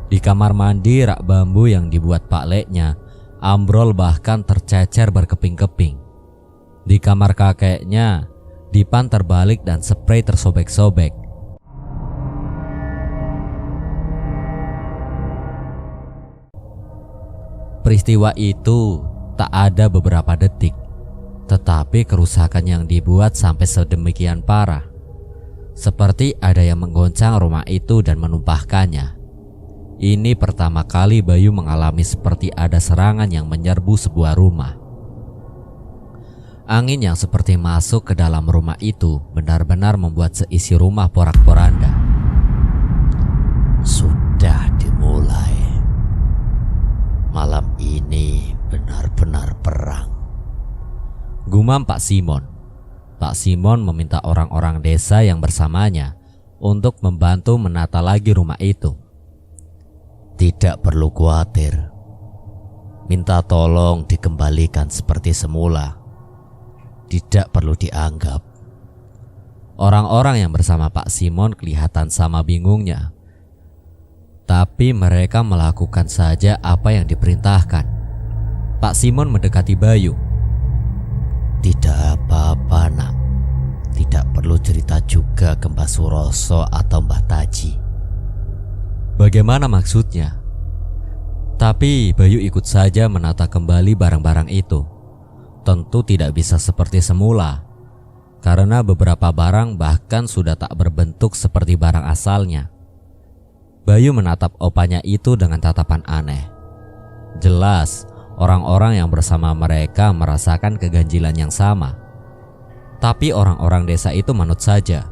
Di kamar mandi, rak bambu yang dibuat Pak Leknya ambrol bahkan tercecer berkeping-keping. Di kamar kakeknya, dipan terbalik dan sprei tersobek-sobek. Peristiwa itu tak ada beberapa detik, tetapi kerusakan yang dibuat sampai sedemikian parah. Seperti ada yang menggoncang rumah itu dan menumpahkannya. Ini pertama kali Bayu mengalami seperti ada serangan yang menyerbu sebuah rumah. Angin yang seperti masuk ke dalam rumah itu benar-benar membuat seisi rumah porak-poranda. Sudah dimulai. Malam ini benar-benar perang, gumam Pak Simon. Pak Simon meminta orang-orang desa yang bersamanya untuk membantu menata lagi rumah itu. Tidak perlu khawatir. Minta tolong dikembalikan seperti semula. Tidak perlu dianggap. Orang-orang yang bersama Pak Simon kelihatan sama bingungnya. Tapi mereka melakukan saja apa yang diperintahkan. Pak Simon mendekati Bayu. Tidak apa-apa, nak. Tidak perlu cerita juga ke Mbah Suroso atau Mbah Taji. Bagaimana maksudnya? Tapi Bayu ikut saja menata kembali barang-barang itu. Tentu tidak bisa seperti semula, karena beberapa barang bahkan sudah tak berbentuk seperti barang asalnya. Bayu menatap opanya itu dengan tatapan aneh. Jelas, orang-orang yang bersama mereka merasakan keganjilan yang sama. Tapi orang-orang desa itu manut saja.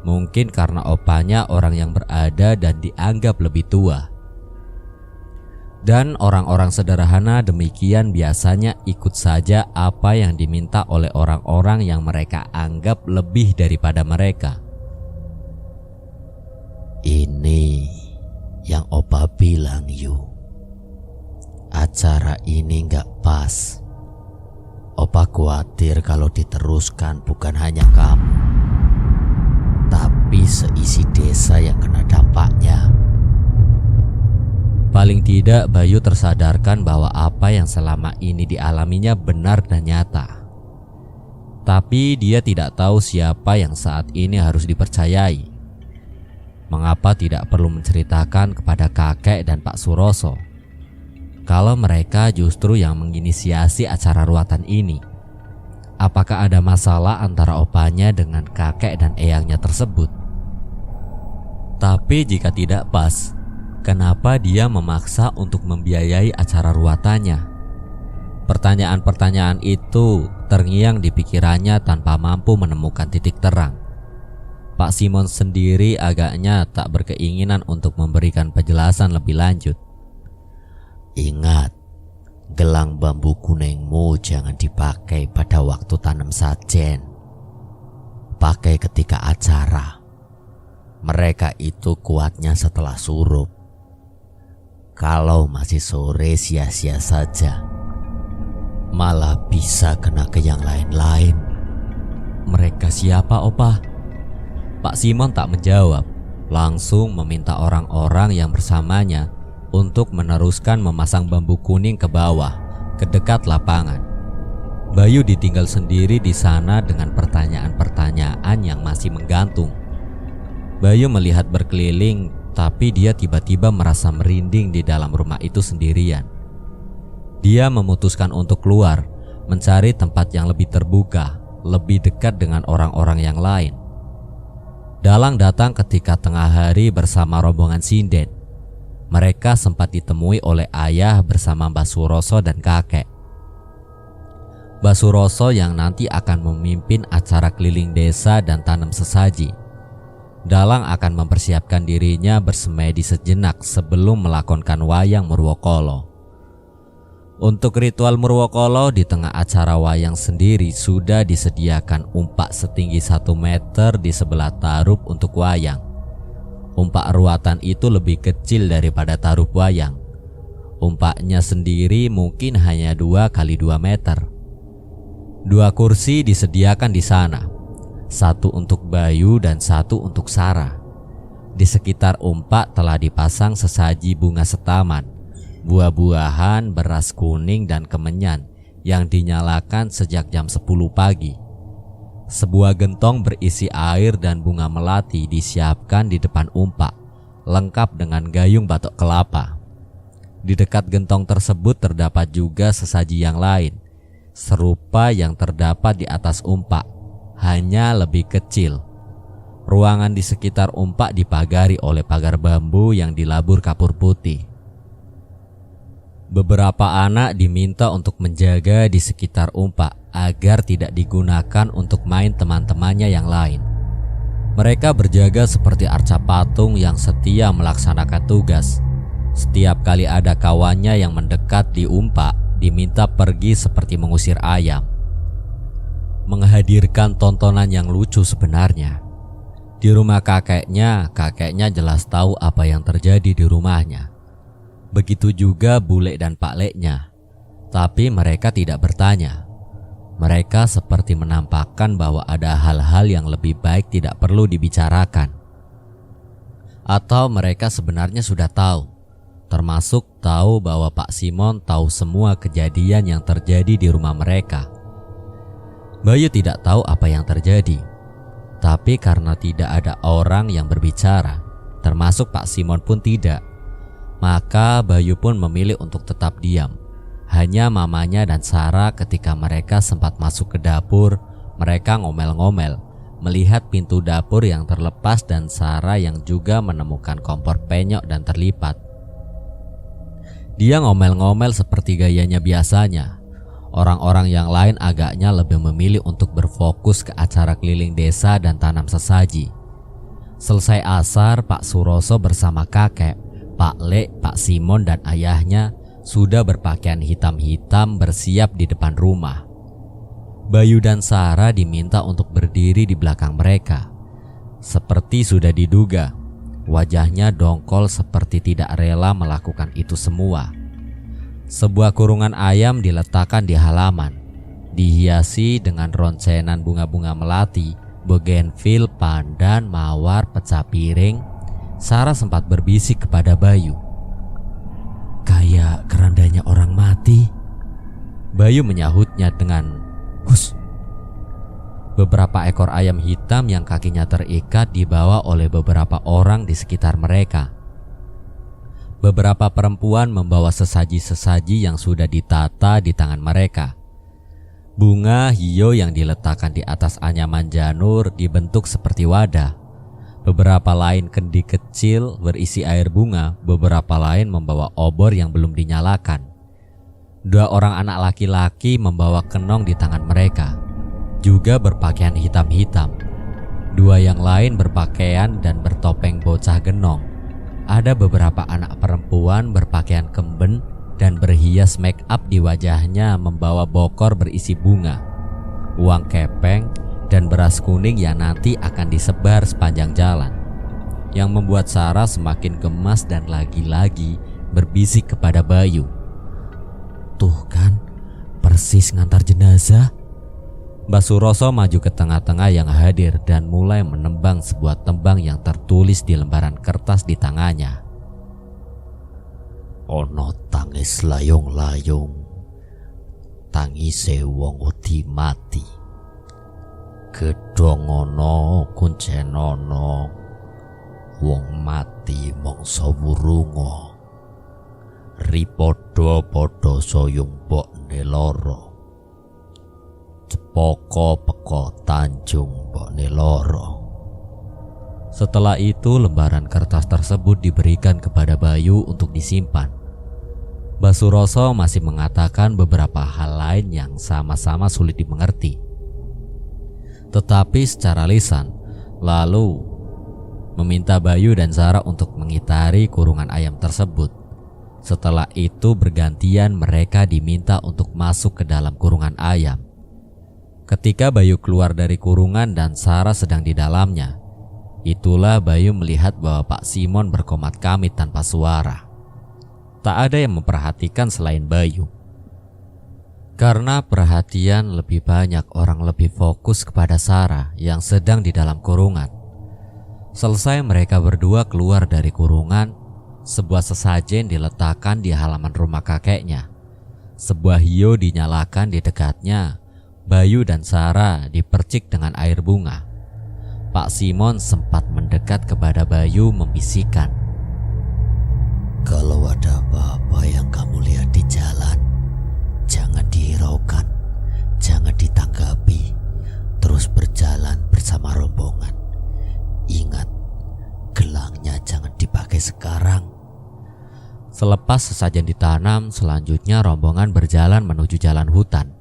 Mungkin karena opanya orang yang berada dan dianggap lebih tua. Dan orang-orang sederhana demikian biasanya ikut saja apa yang diminta oleh orang-orang yang mereka anggap lebih daripada mereka. Ini yang Opa bilang, Yu. Acara ini gak pas. Opa khawatir kalau diteruskan bukan hanya kamu, tapi seisi desa yang kena dampaknya. Paling tidak Bayu tersadarkan bahwa apa yang selama ini dialaminya benar dan nyata. Tapi dia tidak tahu siapa yang saat ini harus dipercayai. Mengapa tidak perlu menceritakan kepada kakek dan Pak Suroso kalau mereka justru yang menginisiasi acara ruatan ini? Apakah ada masalah antara opanya dengan kakek dan eyangnya tersebut? Tapi jika tidak pas, kenapa dia memaksa untuk membiayai acara ruatannya? Pertanyaan-pertanyaan itu terngiang di pikirannya tanpa mampu menemukan titik terang. Pak Simon sendiri agaknya tak berkeinginan untuk memberikan penjelasan lebih lanjut. Ingat, gelang bambu kuningmu jangan dipakai pada waktu tanam sajen. Pakai ketika acara. Mereka itu kuatnya setelah surup. Kalau masih sore sia-sia saja. Malah bisa kena ke yang lain-lain. Mereka siapa, Opa? Pak Simon tak menjawab. Langsung meminta orang-orang yang bersamanya untuk meneruskan memasang bambu kuning ke bawah, ke dekat lapangan. Bayu ditinggal sendiri di sana dengan pertanyaan-pertanyaan yang masih menggantung. Bayu melihat berkeliling, tapi dia tiba-tiba merasa merinding di dalam rumah itu sendirian. Dia memutuskan untuk keluar, mencari tempat yang lebih terbuka, lebih dekat dengan orang-orang yang lain. Dalang datang ketika tengah hari bersama rombongan sinden. Mereka sempat ditemui oleh ayah bersama Mbah Suroso dan kakek. Mbah Suroso yang nanti akan memimpin acara keliling desa dan tanam sesaji. Dalang akan mempersiapkan dirinya bersemedi sejenak sebelum melakonkan wayang Murwokolo. Untuk ritual Murwokolo di tengah acara wayang sendiri sudah disediakan umpak setinggi 1 meter di sebelah tarup untuk wayang. Umpak ruatan itu lebih kecil daripada tarup wayang. Umpaknya sendiri mungkin hanya 2 kali 2 meter. 2 kursi disediakan di sana. 1 untuk Bayu dan 1 untuk Sarah. Di sekitar umpak telah dipasang sesaji bunga setaman, buah-buahan, beras kuning, dan kemenyan yang dinyalakan sejak jam 10 pagi. Sebuah gentong berisi air dan bunga melati disiapkan di depan umpak, lengkap dengan gayung batok kelapa. Di dekat gentong tersebut terdapat juga sesaji yang lain, serupa yang terdapat di atas umpak, hanya lebih kecil. Ruangan di sekitar umpak dipagari oleh pagar bambu yang dilabur kapur putih. Beberapa anak diminta untuk menjaga di sekitar umpak agar tidak digunakan untuk main teman-temannya yang lain. Mereka berjaga seperti arca patung yang setia melaksanakan tugas. Setiap kali ada kawannya yang mendekat di umpak, diminta pergi seperti mengusir ayam. Menghadirkan tontonan yang lucu sebenarnya. Di rumah kakeknya jelas tahu apa yang terjadi di rumahnya. Begitu juga bule dan pak leknya. Tapi mereka tidak bertanya. Mereka seperti menampakkan bahwa ada hal-hal yang lebih baik tidak perlu dibicarakan. Atau mereka sebenarnya sudah tahu, termasuk tahu bahwa Pak Simon tahu semua kejadian yang terjadi di rumah mereka. Bayu tidak tahu apa yang terjadi. Tapi karena tidak ada orang yang berbicara, termasuk Pak Simon pun tidak, maka Bayu pun memilih untuk tetap diam. Hanya mamanya dan Sarah ketika mereka sempat masuk ke dapur, mereka ngomel-ngomel melihat pintu dapur yang terlepas dan Sarah yang juga menemukan kompor penyok dan terlipat. Dia ngomel-ngomel seperti gayanya biasanya. Orang-orang yang lain agaknya lebih memilih untuk berfokus ke acara keliling desa dan tanam sesaji. Selesai asar, Pak Suroso bersama kakek, Pak Lek, Pak Simon dan ayahnya sudah berpakaian hitam-hitam bersiap di depan rumah. Bayu dan Sarah diminta untuk berdiri di belakang mereka. Seperti sudah diduga, wajahnya dongkol seperti tidak rela melakukan itu semua. Sebuah kurungan ayam diletakkan di halaman, dihiasi dengan roncenan bunga-bunga melati, bougainville, pandan, mawar, pecah piring. Sarah sempat berbisik kepada Bayu, "Kayak kerandanya orang mati." Bayu menyahutnya dengan, "Hus." Beberapa ekor ayam hitam yang kakinya terikat dibawa oleh beberapa orang di sekitar mereka. Beberapa perempuan membawa sesaji-sesaji yang sudah ditata di tangan mereka. Bunga hijau yang diletakkan di atas anyaman janur dibentuk seperti wadah. Beberapa lain kendi kecil berisi air bunga, beberapa lain membawa obor yang belum dinyalakan. 2 orang anak laki-laki membawa kenong di tangan mereka, juga berpakaian hitam-hitam. 2 yang lain berpakaian dan bertopeng bocah genong. Ada beberapa anak perempuan berpakaian kemben dan berhias make up di wajahnya membawa bokor berisi bunga, uang kepeng, dan beras kuning yang nanti akan disebar sepanjang jalan. Yang membuat Sarah semakin gemas dan lagi-lagi berbisik kepada Bayu, "Tuh kan, persis ngantar jenazah." Mbak Suroso maju ke tengah-tengah yang hadir dan mulai menembang sebuah tembang yang tertulis di lembaran kertas di tangannya. "Ono tangis layung-layung, tangise wong wedi mati. Gedhong ana kuncenono, wong mati mangsa wurunga. Ripadha-padha soyung mbokne lara. Cepaka peko Tanjung mbokne lara." Setelah itu lembaran kertas tersebut diberikan kepada Bayu untuk disimpan. Mbak Suroso masih mengatakan beberapa hal lain yang sama-sama sulit dimengerti. Tetapi secara lisan, lalu meminta Bayu dan Sarah untuk mengitari kurungan ayam tersebut. Setelah itu bergantian mereka diminta untuk masuk ke dalam kurungan ayam. Ketika Bayu keluar dari kurungan dan Sarah sedang di dalamnya, itulah Bayu melihat bahwa Pak Simon berkomat kamit tanpa suara. Tak ada yang memperhatikan selain Bayu. Karena perhatian lebih banyak orang lebih fokus kepada Sarah yang sedang di dalam kurungan. Selesai mereka berdua keluar dari kurungan, sebuah sesajen diletakkan di halaman rumah kakeknya. Sebuah hiyo dinyalakan di dekatnya. Bayu dan Sarah dipercik dengan air bunga. Pak Simon sempat mendekat kepada Bayu membisikkan, "Kalau ada apa-apa yang kamu lihat di jalan, jangan dihiraukan, jangan ditanggapi, terus berjalan bersama rombongan. Ingat, gelangnya jangan dipakai sekarang." Selepas sesajen ditanam, selanjutnya rombongan berjalan menuju jalan hutan.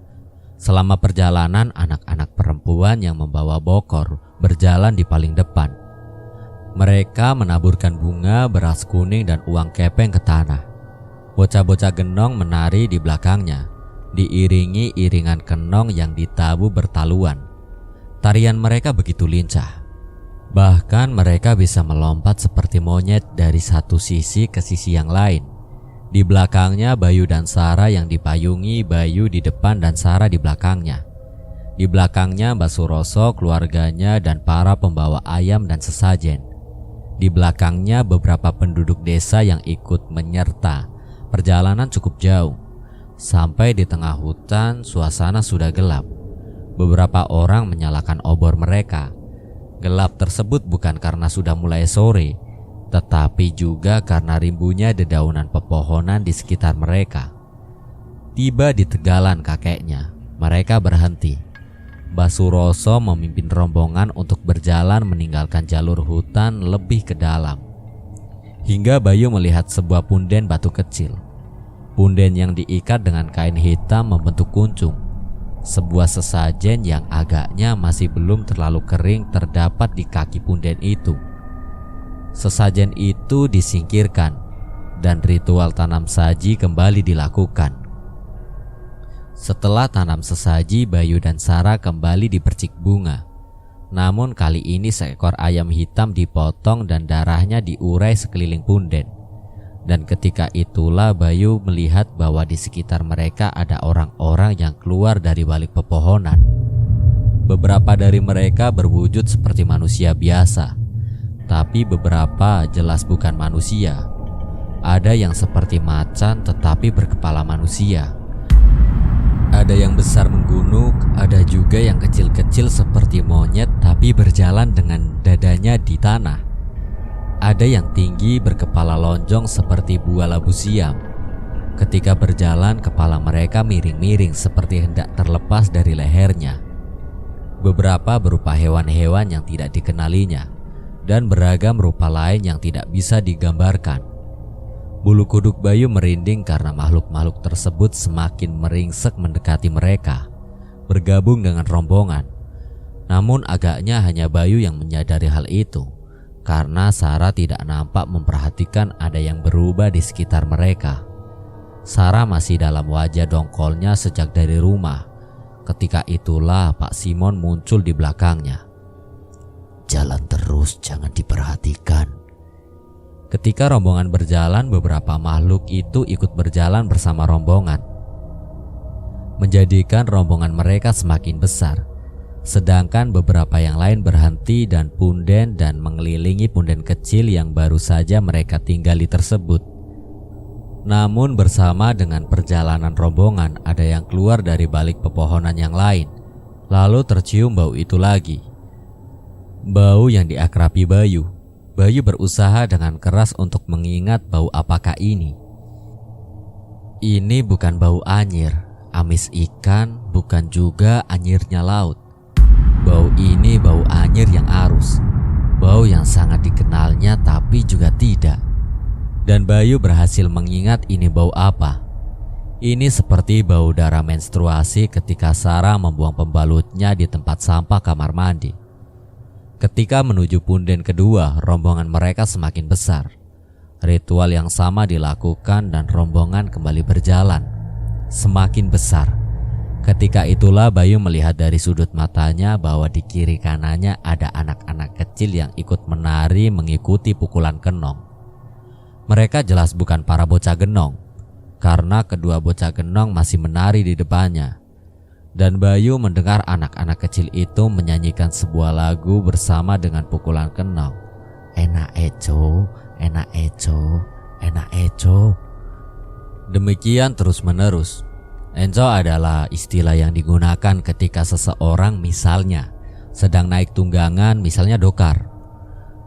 Selama perjalanan, anak-anak perempuan yang membawa bokor berjalan di paling depan. Mereka menaburkan bunga, beras kuning, dan uang kepeng ke tanah. Bocah-bocah genong menari di belakangnya, diiringi iringan kenong yang ditabuh bertaluan. Tarian mereka begitu lincah. Bahkan mereka bisa melompat seperti monyet dari satu sisi ke sisi yang lain. Di belakangnya Bayu dan Sarah yang dipayungi, Bayu di depan dan Sarah di belakangnya. Di belakangnya Mbak Suroso, keluarganya, dan para pembawa ayam dan sesajen. Di belakangnya beberapa penduduk desa yang ikut menyerta. Perjalanan cukup jauh. Sampai di tengah hutan, suasana sudah gelap. Beberapa orang menyalakan obor mereka. Gelap tersebut bukan karena sudah mulai sore, tetapi juga karena rimbunya dedaunan pepohonan di sekitar mereka. Tiba di tegalan kakeknya, mereka berhenti. Mbak Suroso memimpin rombongan untuk berjalan meninggalkan jalur hutan lebih ke dalam. Hingga Bayu melihat sebuah punden batu kecil. Punden yang diikat dengan kain hitam membentuk kuncung. Sebuah sesajen yang agaknya masih belum terlalu kering terdapat di kaki punden itu. Sesajen itu disingkirkan dan ritual tanam saji kembali dilakukan. Setelah tanam sesaji, Bayu dan Sarah kembali dipercik bunga. Namun kali ini seekor ayam hitam dipotong dan darahnya diurai sekeliling punden. Dan ketika itulah Bayu melihat bahwa di sekitar mereka ada orang-orang yang keluar dari balik pepohonan. Beberapa dari mereka berwujud seperti manusia biasa, tapi beberapa jelas bukan manusia. Ada yang seperti macan tetapi berkepala manusia. Ada yang besar menggunung, ada juga yang kecil-kecil seperti monyet tapi berjalan dengan dadanya di tanah. Ada yang tinggi berkepala lonjong seperti buah labu siam. Ketika berjalan, kepala mereka miring-miring seperti hendak terlepas dari lehernya. Beberapa berupa hewan-hewan yang tidak dikenalinya, dan beragam rupa lain yang tidak bisa digambarkan. Bulu kuduk Bayu merinding karena makhluk-makhluk tersebut semakin meringsek mendekati mereka, bergabung dengan rombongan. Namun agaknya hanya Bayu yang menyadari hal itu, karena Sarah tidak nampak memperhatikan ada yang berubah di sekitar mereka. Sarah masih dalam wajah dongkolnya sejak dari rumah. Ketika itulah Pak Simon muncul di belakangnya. "Jalan terus, jangan diperhatikan." Ketika rombongan berjalan, beberapa makhluk itu ikut berjalan bersama rombongan, menjadikan rombongan mereka semakin besar. Sedangkan beberapa yang lain berhenti dan punden dan mengelilingi punden kecil yang baru saja mereka tinggali tersebut. Namun bersama dengan perjalanan rombongan, ada yang keluar dari balik pepohonan yang lain. Lalu tercium bau itu lagi. Bau yang diakrabi Bayu. Bayu berusaha dengan keras untuk mengingat bau apakah ini. Ini bukan bau anyir, amis ikan, bukan juga anyirnya laut. Bau ini bau anyir yang arus. Bau yang sangat dikenalnya tapi juga tidak. Dan Bayu berhasil mengingat ini bau apa. Ini seperti bau darah menstruasi ketika Sarah membuang pembalutnya di tempat sampah kamar mandi. Ketika menuju punden kedua, rombongan mereka semakin besar. Ritual yang sama dilakukan dan rombongan kembali berjalan, semakin besar. Ketika itulah Bayu melihat dari sudut matanya bahwa di kiri kanannya ada anak-anak kecil yang ikut menari mengikuti pukulan kenong. Mereka jelas bukan para bocah genong, karena kedua bocah genong masih menari di depannya. Dan Bayu mendengar anak-anak kecil itu menyanyikan sebuah lagu bersama dengan pukulan kenong. Enak eco, enak eco, enak eco. Demikian terus-menerus. Enco adalah istilah yang digunakan ketika seseorang misalnya sedang naik tunggangan, misalnya dokar.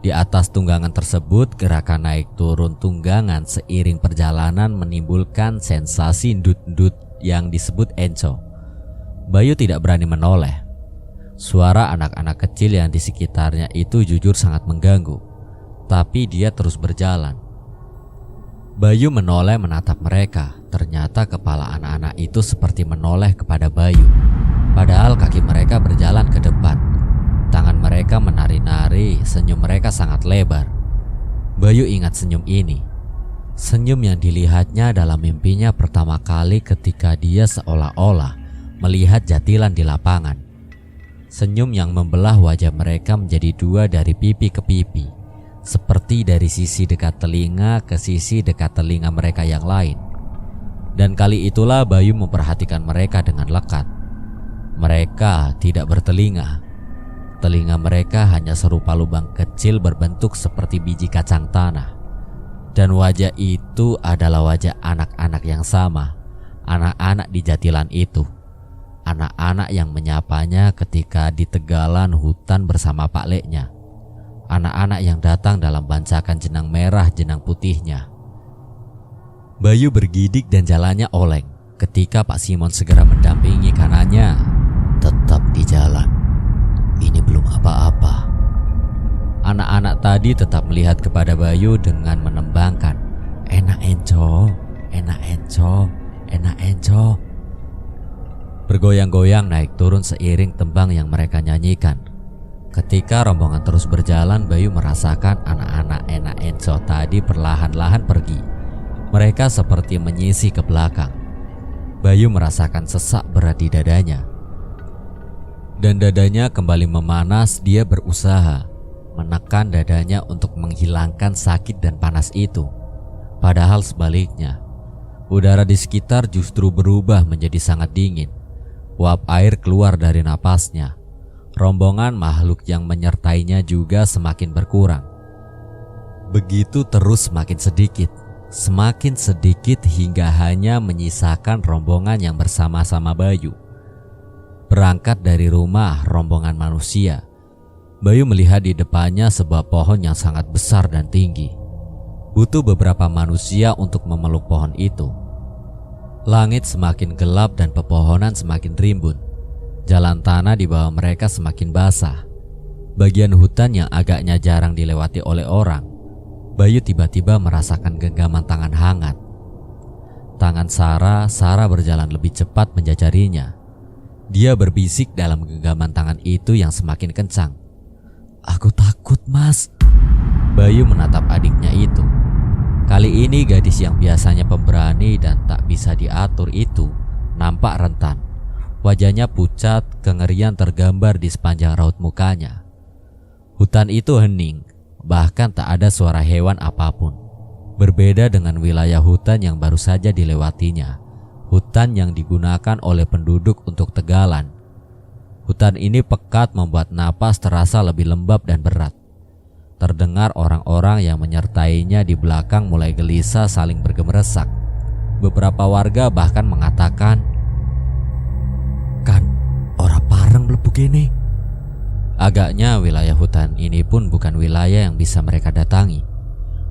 Di atas tunggangan tersebut, gerakan naik turun tunggangan seiring perjalanan menimbulkan sensasi ndut-ndut yang disebut enco. Bayu tidak berani menoleh. Suara anak-anak kecil yang di sekitarnya itu jujur sangat mengganggu. Tapi dia terus berjalan. Bayu menoleh menatap mereka. Ternyata kepala anak-anak itu seperti menoleh kepada Bayu. Padahal kaki mereka berjalan ke depan. Tangan mereka menari-nari, senyum mereka sangat lebar. Bayu ingat senyum ini. Senyum yang dilihatnya dalam mimpinya pertama kali ketika dia seolah-olah melihat jatilan di lapangan. Senyum yang membelah wajah mereka menjadi dua dari pipi ke pipi. Seperti dari sisi dekat telinga ke sisi dekat telinga mereka yang lain. Dan kali itulah Bayu memperhatikan mereka dengan lekat. Mereka tidak bertelinga. Telinga mereka hanya serupa lubang kecil berbentuk seperti biji kacang tanah. Dan wajah itu adalah wajah anak-anak yang sama. Anak-anak di jatilan itu. Anak-anak yang menyapanya ketika di tegalan hutan bersama Pak Leknya. Anak-anak yang datang dalam bancakan jenang merah jenang putihnya. Bayu bergidik dan jalannya oleng ketika Pak Simon segera mendampingi kanannya. Tetap di jalan. Ini belum apa-apa. Anak-anak tadi tetap melihat kepada Bayu dengan menembangkan. Enak enco, enak enco, enak enco. Bergoyang-goyang naik turun seiring tembang yang mereka nyanyikan. Ketika rombongan terus berjalan, Bayu merasakan anak-anak enak enco tadi perlahan-lahan pergi. Mereka seperti menyisih ke belakang. Bayu merasakan sesak berat di dadanya. Dan dadanya kembali memanas. Dia berusaha menekan dadanya untuk menghilangkan sakit dan panas itu. Padahal sebaliknya, udara di sekitar justru berubah menjadi sangat dingin. Uap air keluar dari napasnya. Rombongan makhluk yang menyertainya juga semakin berkurang. Begitu terus semakin sedikit hingga hanya menyisakan rombongan yang bersama-sama Bayu. Berangkat dari rumah rombongan manusia, Bayu melihat di depannya sebuah pohon yang sangat besar dan tinggi. Butuh beberapa manusia untuk memeluk pohon itu. Langit semakin gelap dan pepohonan semakin rimbun. Jalan tanah di bawah mereka semakin basah. Bagian hutan yang agaknya jarang dilewati oleh orang. Bayu tiba-tiba merasakan genggaman tangan hangat. Tangan Sarah berjalan lebih cepat menjajarinya. Dia berbisik dalam genggaman tangan itu yang semakin kencang. Aku takut, Mas. Bayu menatap adiknya itu. Kali ini gadis yang biasanya pemberani dan tak bisa diatur itu nampak rentan. Wajahnya pucat, kengerian tergambar di sepanjang raut mukanya. Hutan itu hening, bahkan tak ada suara hewan apapun. Berbeda dengan wilayah hutan yang baru saja dilewatinya. Hutan yang digunakan oleh penduduk untuk tegalan. Hutan ini pekat membuat napas terasa lebih lembab dan berat. Terdengar orang-orang yang menyertainya di belakang mulai gelisah saling bergemeresak. Beberapa warga bahkan mengatakan, "Kan ora pareng mlebu kene." Agaknya wilayah hutan ini pun bukan wilayah yang bisa mereka datangi.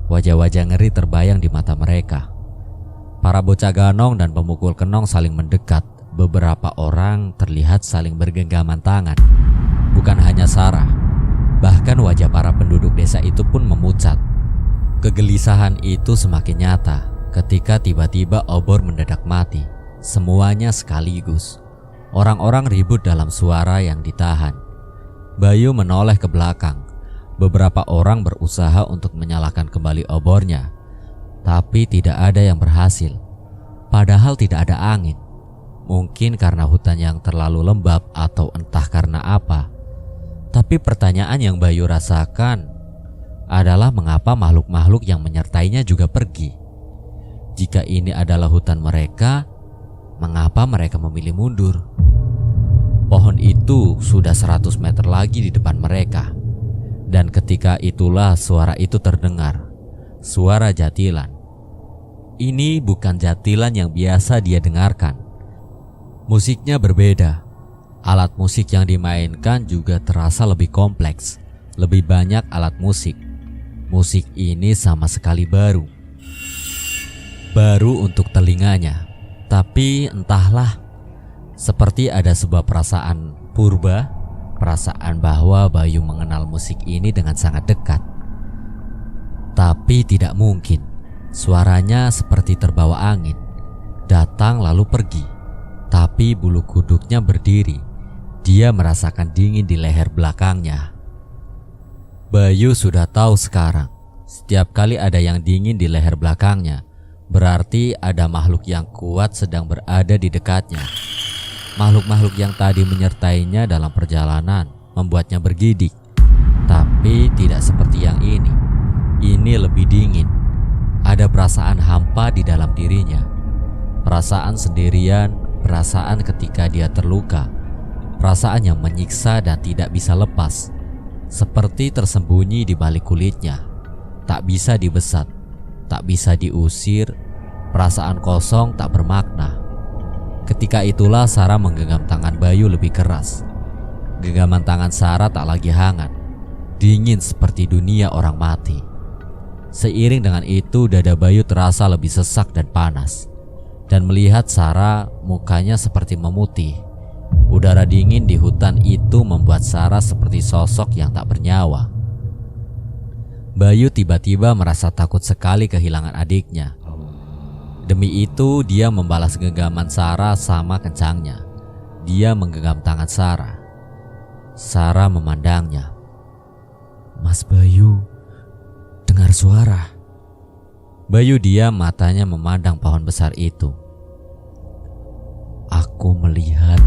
Wajah-wajah ngeri terbayang di mata mereka. Para bocah ganong dan pemukul kenong saling mendekat. Beberapa orang terlihat saling bergenggaman tangan. Bukan hanya Sarah, bahkan wajah para penduduk desa itu pun memucat. Kegelisahan itu semakin nyata ketika tiba-tiba obor mendadak mati. Semuanya sekaligus. Orang-orang ribut dalam suara yang ditahan. Bayu menoleh ke belakang. Beberapa orang berusaha untuk menyalakan kembali obornya, tapi tidak ada yang berhasil. Padahal tidak ada angin. Mungkin karena hutan yang terlalu lembab atau entah karena apa. Tapi pertanyaan yang Bayu rasakan adalah mengapa makhluk-makhluk yang menyertainya juga pergi. Jika ini adalah hutan mereka, mengapa mereka memilih mundur? Pohon itu sudah 100 meter lagi di depan mereka. Dan ketika itulah suara itu terdengar, suara jatilan. Ini bukan jatilan yang biasa dia dengarkan. Musiknya berbeda. Alat musik yang dimainkan juga terasa lebih kompleks. Lebih banyak alat musik. Musik ini sama sekali baru. Baru untuk telinganya. Tapi entahlah, seperti ada sebuah perasaan purba, perasaan bahwa Bayu mengenal musik ini dengan sangat dekat. Tapi tidak mungkin. Suaranya seperti terbawa angin, datang lalu pergi. Tapi bulu kuduknya berdiri. Dia merasakan dingin di leher belakangnya. Bayu sudah tahu sekarang, setiap kali ada yang dingin di leher belakangnya, berarti ada makhluk yang kuat sedang berada di dekatnya. Makhluk-makhluk yang tadi menyertainya dalam perjalanan membuatnya bergidik. Tapi tidak seperti yang ini. Ini lebih dingin. Ada perasaan hampa di dalam dirinya. Perasaan sendirian, perasaan ketika dia terluka. Perasaan yang menyiksa dan tidak bisa lepas. Seperti tersembunyi di balik kulitnya. Tak bisa dibesat. Tak bisa diusir, perasaan kosong tak bermakna. Ketika itulah Sarah menggenggam tangan Bayu lebih keras. Genggaman tangan Sarah tak lagi hangat, dingin seperti dunia orang mati. Seiring dengan itu dada Bayu terasa lebih sesak dan panas. Dan melihat Sarah, mukanya seperti memutih. Udara dingin di hutan itu membuat Sarah seperti sosok yang tak bernyawa. Bayu tiba-tiba merasa takut sekali kehilangan adiknya. Demi itu dia membalas genggaman Sarah sama kencangnya. Dia menggenggam tangan Sarah. Sarah memandangnya. "Mas Bayu, dengar suara." Bayu diam, matanya memandang pohon besar itu. "Aku melihat."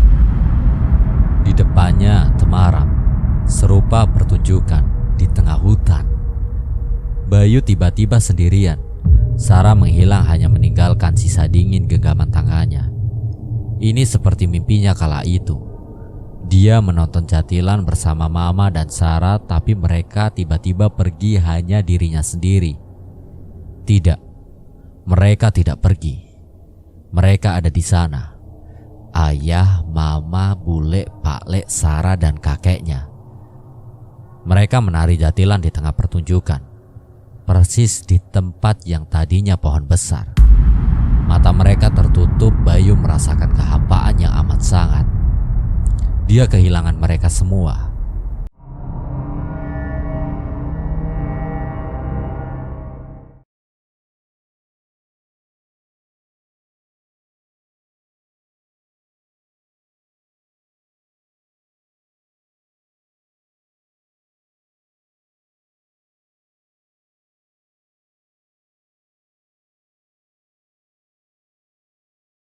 Di depannya temaram, serupa pertunjukan di tengah hutan. Bayu tiba-tiba sendirian. Sarah menghilang hanya meninggalkan sisa dingin genggaman tangannya. Ini seperti mimpinya kala itu. Dia menonton jatilan bersama Mama dan Sarah, tapi mereka tiba-tiba pergi hanya dirinya sendiri. Tidak, mereka tidak pergi. Mereka ada di sana. Ayah, Mama, Bule, Pak Lek, Sarah dan kakeknya. Mereka menari jatilan di tengah pertunjukan. Persis di tempat yang tadinya pohon besar. Mata mereka tertutup. Bayu merasakan kehampaan yang amat sangat. Dia kehilangan mereka semua.